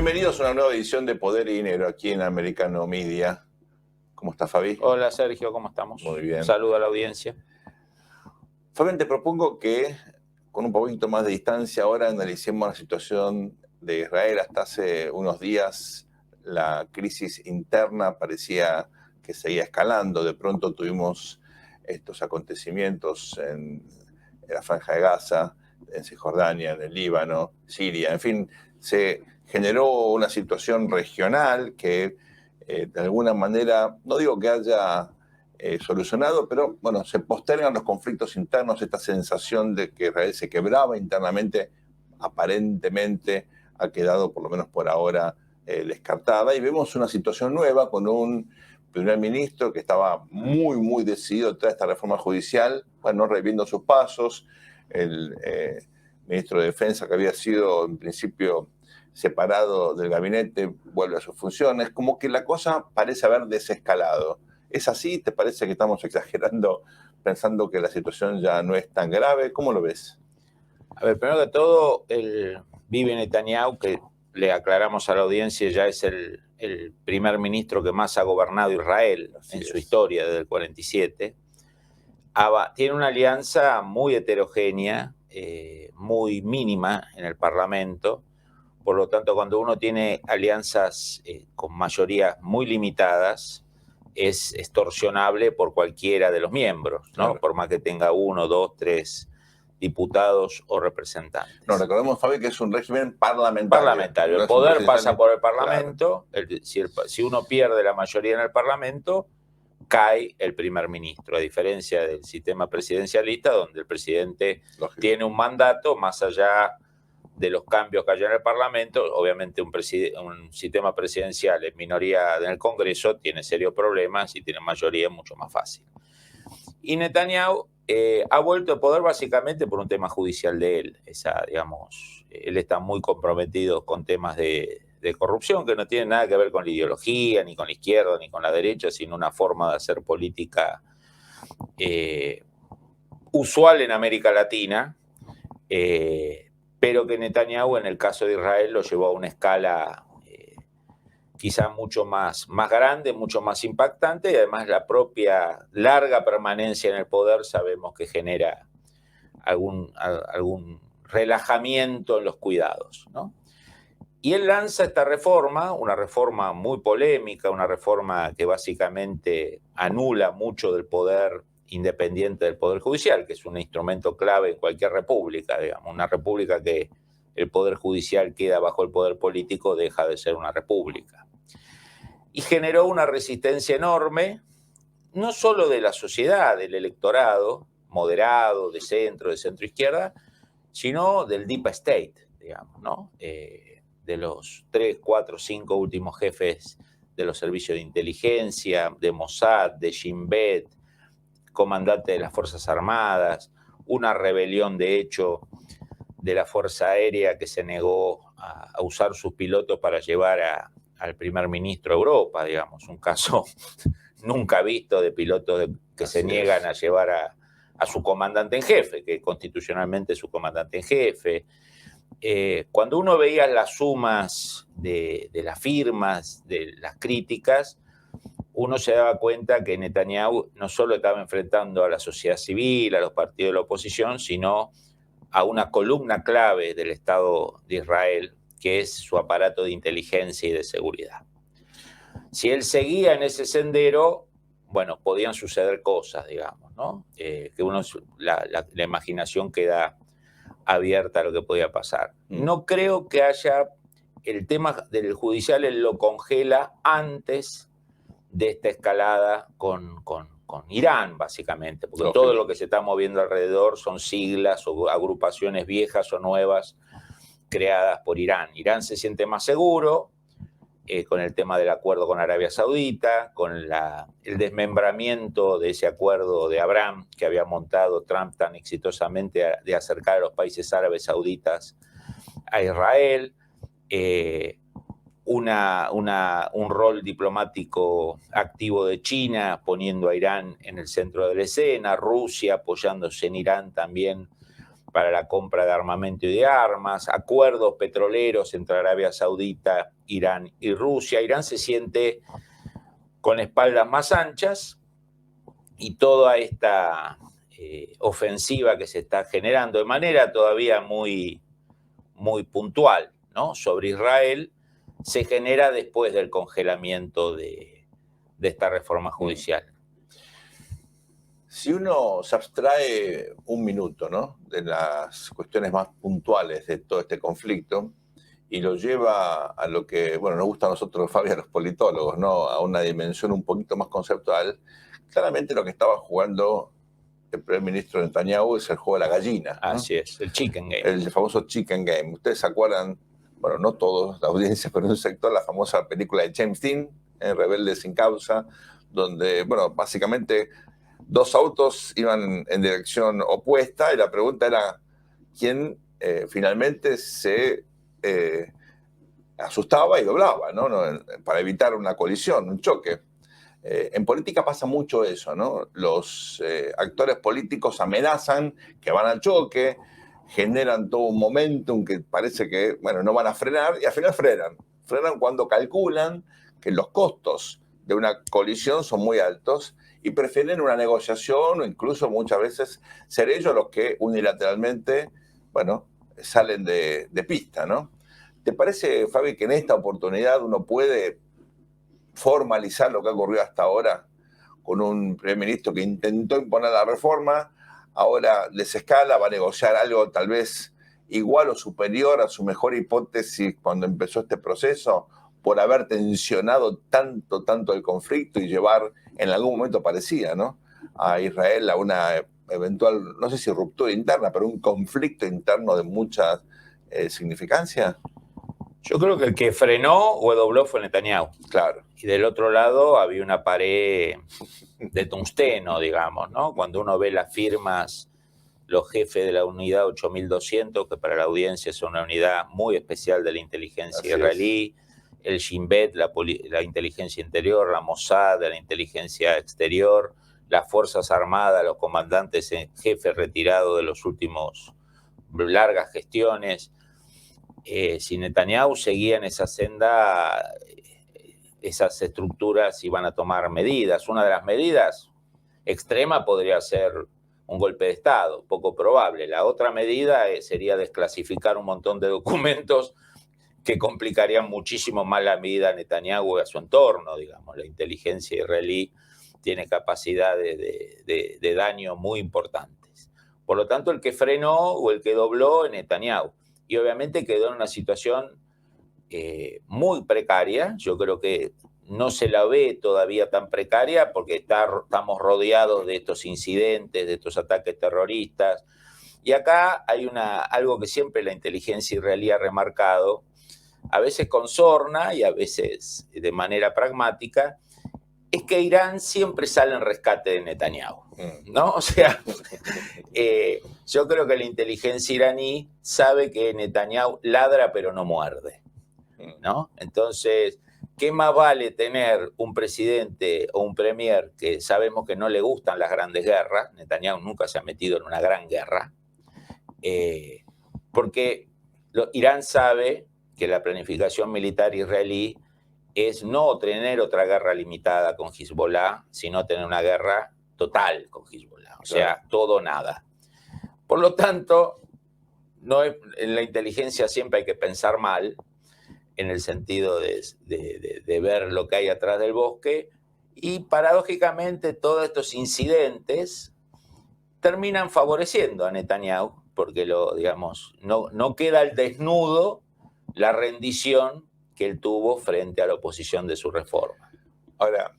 Bienvenidos a una nueva edición de Poder y Dinero aquí en Americano Media. ¿Cómo está, Fabi? Hola, Sergio, ¿cómo estamos? Muy bien. Saludo a la audiencia. Fabián, te propongo que con un poquito más de distancia ahora analicemos la situación de Israel. Hasta hace unos días la crisis interna parecía que seguía escalando. De pronto tuvimos estos acontecimientos en la Franja de Gaza, en Cisjordania, en el Líbano, Siria. En fin, se generó una situación regional que de alguna manera, no digo que haya solucionado, pero bueno, se postergan los conflictos internos, esta sensación de que Israel se quebraba internamente, aparentemente ha quedado, por lo menos por ahora, descartada, y vemos una situación nueva con un primer ministro que estaba muy decidido a esta reforma judicial, bueno, reviendo sus pasos, el ministro de Defensa, que había sido en principio separado del gabinete, vuelve a sus funciones, como que la cosa parece haber desescalado. ¿Es así? ¿Te parece que estamos exagerando pensando que la situación ya no es tan grave? ¿Cómo lo ves? A ver, primero que todo, el Bibi Netanyahu, que le aclaramos a la audiencia, ya es el primer ministro que más ha gobernado Israel en su historia desde el 47. Tiene una alianza muy heterogénea, muy mínima en el Parlamento. Por lo tanto, cuando uno tiene alianzas con mayorías muy limitadas, es extorsionable por cualquiera de los miembros, ¿no? Claro. Por más que tenga 1, 2, 3 diputados o representantes. No, recordemos, Fabi, que es un régimen parlamentario. Parlamentario. El poder pasa por el Parlamento. Claro. Si uno pierde la mayoría en el Parlamento, cae el primer ministro, a diferencia del sistema presidencialista, donde el presidente tiene un mandato más allá de los cambios que haya en el Parlamento. Obviamente un sistema presidencial en minoría en el Congreso tiene serios problemas, y tiene mayoría mucho más fácil. Y Netanyahu ha vuelto al poder básicamente por un tema judicial de él. Él está muy comprometido con temas de corrupción que no tienen nada que ver con la ideología, ni con la izquierda, ni con la derecha, sino una forma de hacer política usual en América Latina, pero que Netanyahu, en el caso de Israel, lo llevó a una escala quizá mucho más grande, mucho más impactante, y además la propia larga permanencia en el poder sabemos que genera algún relajamiento en los cuidados, ¿no? Y él lanza esta reforma, una reforma muy polémica, una reforma que básicamente anula mucho del poder independiente del Poder Judicial, que es un instrumento clave en cualquier república, digamos. Una república que el Poder Judicial queda bajo el poder político deja de ser una república. Y generó una resistencia enorme, no solo de la sociedad, del electorado, moderado, de centro izquierda, sino del Deep State, digamos, ¿no? De los 3, 4, 5 últimos jefes de los servicios de inteligencia, de Mossad, de Shin Bet, comandante de las Fuerzas Armadas, una rebelión de hecho de la Fuerza Aérea que se negó a usar sus pilotos para llevar al primer ministro a Europa, digamos, un caso nunca visto de pilotos que se niegan a llevar a su comandante en jefe, que constitucionalmente es su comandante en jefe. Cuando uno veía las sumas de las firmas, de las críticas, uno se daba cuenta que Netanyahu no solo estaba enfrentando a la sociedad civil, a los partidos de la oposición, sino a una columna clave del Estado de Israel, que es su aparato de inteligencia y de seguridad. Si él seguía en ese sendero, bueno, podían suceder cosas, digamos, ¿no? Que la imaginación queda abierta a lo que podía pasar. No creo que haya el tema del judicial, él lo congela antes de esta escalada con Irán, básicamente, porque todo lo que se está moviendo alrededor son siglas o agrupaciones viejas o nuevas creadas por Irán. Irán se siente más seguro con el tema del acuerdo con Arabia Saudita, con el desmembramiento de ese acuerdo de Abraham que había montado Trump tan exitosamente de acercar a los países árabes sauditas a Israel, un rol diplomático activo de China poniendo a Irán en el centro de la escena, Rusia apoyándose en Irán también para la compra de armamento y de armas, acuerdos petroleros entre Arabia Saudita, Irán y Rusia. Irán se siente con espaldas más anchas y toda esta ofensiva que se está generando de manera todavía muy, muy puntual, ¿no?, sobre Israel, se genera después del congelamiento de esta reforma judicial. Si uno se abstrae un minuto, ¿no?, de las cuestiones más puntuales de todo este conflicto y lo lleva a lo que, bueno, nos gusta a nosotros, Fabi, a los politólogos, ¿no?, a una dimensión un poquito más conceptual, claramente lo que estaba jugando el primer ministro Netanyahu es el juego de la gallina, ¿no? Así es, el chicken game. El famoso chicken game. Ustedes se acuerdan, bueno, no todos, la audiencia, pero un sector, la famosa película de James Dean, Rebelde sin causa, donde, bueno, básicamente dos autos iban en dirección opuesta y la pregunta era quién finalmente se asustaba y doblaba, ¿no? Para evitar una colisión, un choque. En política pasa mucho eso, ¿no? Los actores políticos amenazan que van al choque, generan todo un momentum que parece que, bueno, no van a frenar y al final frenan. Frenan cuando calculan que los costos de una colisión son muy altos y prefieren una negociación o incluso muchas veces ser ellos los que unilateralmente, bueno, salen de pista, ¿no? ¿Te parece, Fabi, que en esta oportunidad uno puede formalizar lo que ha ocurrido hasta ahora con un primer ministro que intentó imponer la reforma, ahora desescala, va a negociar algo tal vez igual o superior a su mejor hipótesis cuando empezó este proceso, por haber tensionado tanto el conflicto y llevar, en algún momento parecía, ¿no?, a Israel a una eventual, no sé si ruptura interna, pero un conflicto interno de mucha significancia? Yo creo que el que frenó o dobló fue Netanyahu. Claro. Y del otro lado había una pared de tungsteno, digamos, ¿no? Cuando uno ve las firmas, los jefes de la unidad 8200, que para la audiencia es una unidad muy especial de la inteligencia israelí, el Shin Bet, la inteligencia interior, la Mossad, la inteligencia exterior, las Fuerzas Armadas, los comandantes en jefe retirados de los últimos largas gestiones. Si Netanyahu seguía en esa senda, esas estructuras iban a tomar medidas. Una de las medidas extrema podría ser un golpe de Estado, poco probable. La otra medida sería desclasificar un montón de documentos que complicarían muchísimo más la vida a Netanyahu y a su entorno, digamos. La inteligencia israelí tiene capacidades de daño muy importantes. Por lo tanto, el que frenó o el que dobló es Netanyahu. Y obviamente quedó en una situación muy precaria. Yo creo que no se la ve todavía tan precaria porque estamos rodeados de estos incidentes, de estos ataques terroristas. Y acá hay algo que siempre la inteligencia israelí ha remarcado, a veces con sorna y a veces de manera pragmática, es que Irán siempre sale en rescate de Netanyahu, ¿no? O sea, yo creo que la inteligencia iraní sabe que Netanyahu ladra pero no muerde, ¿no? Entonces, ¿qué más vale tener un presidente o un premier que sabemos que no le gustan las grandes guerras? Netanyahu nunca se ha metido en una gran guerra, porque Irán sabe que la planificación militar israelí es no tener otra guerra limitada con Hezbollah, sino tener una guerra total con Hezbollah, o sea, todo o nada. Por lo tanto, en la inteligencia siempre hay que pensar mal, en el sentido de ver lo que hay atrás del bosque, y paradójicamente todos estos incidentes terminan favoreciendo a Netanyahu, porque no queda al desnudo la rendición que él tuvo frente a la oposición de su reforma. Ahora,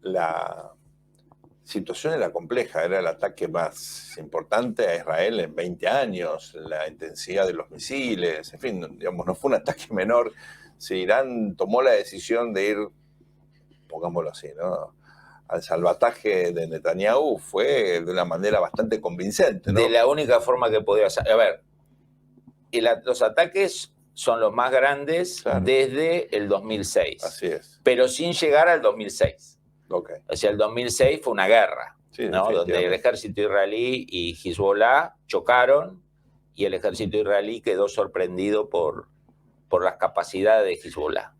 la situación era compleja, era el ataque más importante a Israel en 20 años, la intensidad de los misiles, en fin, digamos, no fue un ataque menor. Si Irán tomó la decisión de ir, pongámoslo así, ¿no?, al salvataje de Netanyahu, fue de una manera bastante convincente, ¿no? De la única forma que podía hacer. A ver, los ataques son los más grandes desde el 2006. Así es. Pero sin llegar al 2006. Okay. O sea, el 2006 fue una guerra. Sí, ¿no? Donde el ejército israelí y Hezbollah chocaron y el ejército israelí quedó sorprendido por las capacidades de Hezbollah.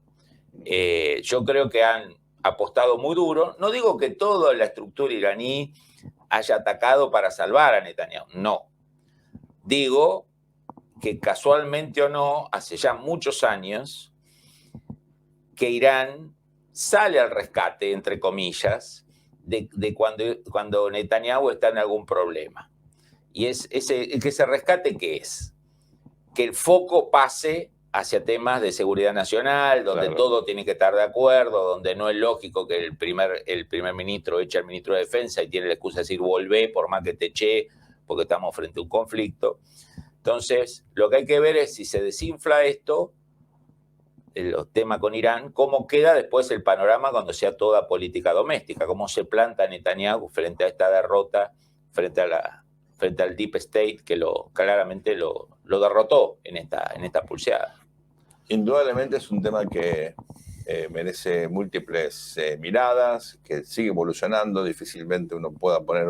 Yo creo que han apostado muy duro. No digo que toda la estructura iraní haya atacado para salvar a Netanyahu, no. Digo que casualmente o no, hace ya muchos años que Irán sale al rescate, entre comillas, de cuando Netanyahu está en algún problema. Y que ese rescate, ¿qué es? Que el foco pase hacia temas de seguridad nacional, donde claro, todo tiene que estar de acuerdo, donde no es lógico que el primer ministro eche al ministro de Defensa y tiene la excusa de decir volvé por más que te eche, porque estamos frente a un conflicto. Entonces, lo que hay que ver es si se desinfla esto, el tema con Irán, cómo queda después el panorama cuando sea toda política doméstica, cómo se planta Netanyahu frente a esta derrota, frente al Deep State que claramente lo derrotó en esta pulseada. Indudablemente es un tema que merece múltiples miradas, que sigue evolucionando, difícilmente uno pueda poner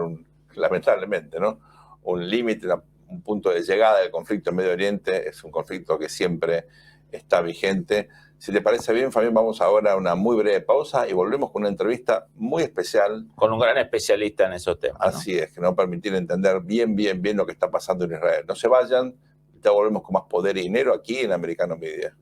lamentablemente, ¿no? Un límite, un punto de llegada del conflicto en Medio Oriente. Es un conflicto que siempre está vigente. Si te parece bien, Fabián, vamos ahora a una muy breve pausa y volvemos con una entrevista muy especial. Con un gran especialista en esos temas. Así es, que nos va a permitir entender bien lo que está pasando en Israel. No se vayan, ya volvemos con más Poder y Dinero aquí en Americano Media.